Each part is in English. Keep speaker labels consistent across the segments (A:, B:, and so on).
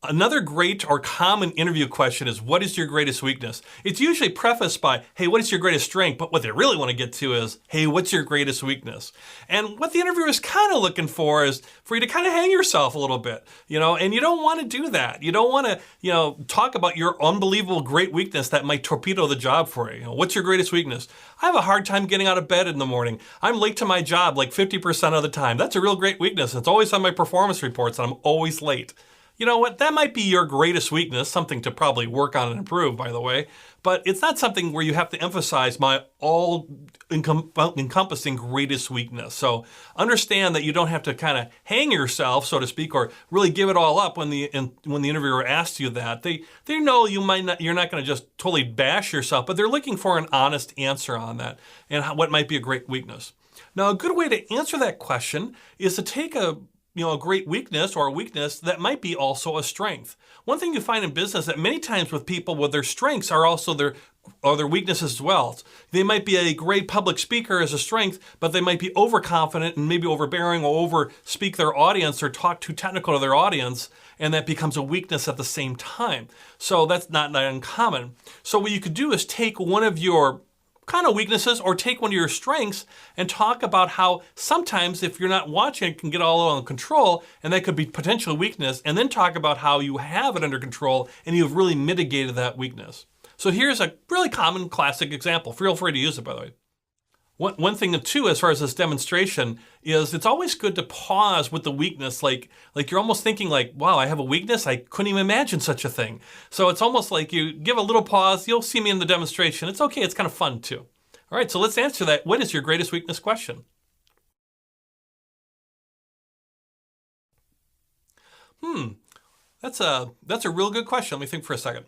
A: Another great or common interview question is, what is your greatest weakness? It's usually prefaced by, hey, what is your greatest strength? But what they really want to get to is, hey, what's your greatest weakness? And what the interviewer is kind of looking for is for you to kind of hang yourself a little bit, and you don't want to do that. You don't want to, talk about your unbelievable great weakness that might torpedo the job for you. What's your greatest weakness? I have a hard time getting out of bed in the morning. I'm late to my job like 50% of the time. That's a real great weakness. It's always on my performance reports and I'm always late. You know what? That might be your greatest weakness, something to probably work on and improve, by the way, but it's not something where you have to emphasize my all-encompassing greatest weakness. So understand that you don't have to kind of hang yourself, so to speak, or really give it all up when the interviewer asks you that. They know you're not going to just totally bash yourself, but they're looking for an honest answer on that and what might be a great weakness. Now, a good way to answer that question is to take a great weakness or a weakness that might be also a strength. One thing you find in business that many times with people with their strengths are also their weaknesses as well. They might be a great public speaker as a strength, but they might be overconfident and maybe overbearing or overspeak their audience or talk too technical to their audience, and that becomes a weakness at the same time. So that's not uncommon. So what you could do is take one of your kind of weaknesses or take one of your strengths and talk about how sometimes if you're not watching it can get all under control, and that could be potential weakness, and then talk about how you have it under control and you've really mitigated that weakness. So here's a really common classic example. Feel free to use it, by the way. One thing too, as far as this demonstration, is it's always good to pause with the weakness, like you're almost thinking like, wow, I have a weakness? I couldn't even imagine such a thing. So it's almost like you give a little pause. You'll see me in the demonstration. It's okay. It's kind of fun too. All right, so let's answer that. What is your greatest weakness question? That's a real good question. Let me think for a second.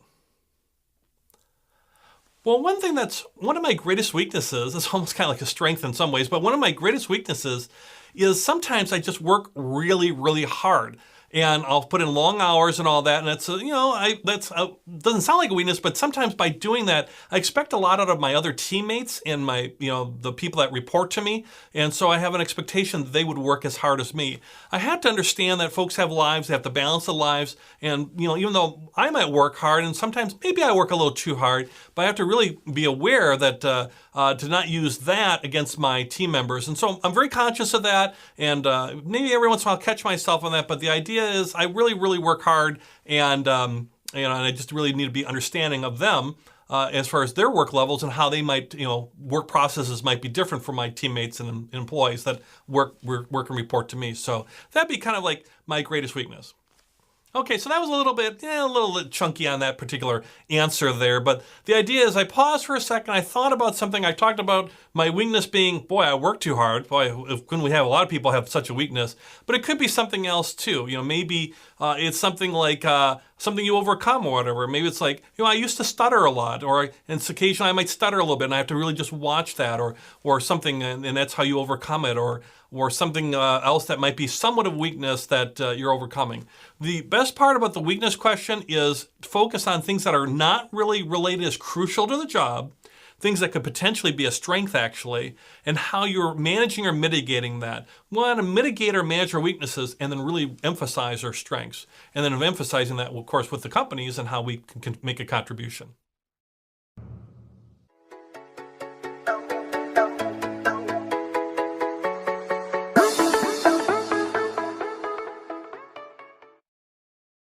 A: Well, one thing that's one of my greatest weaknesses, it's almost kind of like a strength in some ways, but one of my greatest weaknesses is sometimes I just work really, really hard. And I'll put in long hours and all that, and it's doesn't sound like a weakness, but sometimes by doing that, I expect a lot out of my other teammates and my the people that report to me, and so I have an expectation that they would work as hard as me. I have to understand that folks have lives, they have to balance their lives, and even though I might work hard, and sometimes maybe I work a little too hard, but I have to really be aware that to not use that against my team members, and so I'm very conscious of that, and maybe every once in a while I'll catch myself on that, but the idea is I really, really work hard, and and I just really need to be understanding of them as far as their work levels and how they might, work processes might be different from my teammates and employees that work and report to me. So that'd be kind of like my greatest weakness. Okay, so that was a little chunky on that particular answer there, but the idea is I paused for a second, I thought about something, I talked about my weakness being, boy, I work too hard. Boy, couldn't we have a lot of people have such a weakness? But it could be something else too. Maybe it's something like something you overcome or whatever. Maybe it's like, I used to stutter a lot, and occasionally I might stutter a little bit and I have to really just watch that or something, and that's how you overcome it, or something else that might be somewhat of weakness that you're overcoming. The best part about the weakness question is focus on things that are not really related as crucial to the job, things that could potentially be a strength actually, and how you're managing or mitigating that. We want to mitigate or manage our weaknesses and then really emphasize our strengths. And then emphasizing that, of course, with the companies and how we can make a contribution.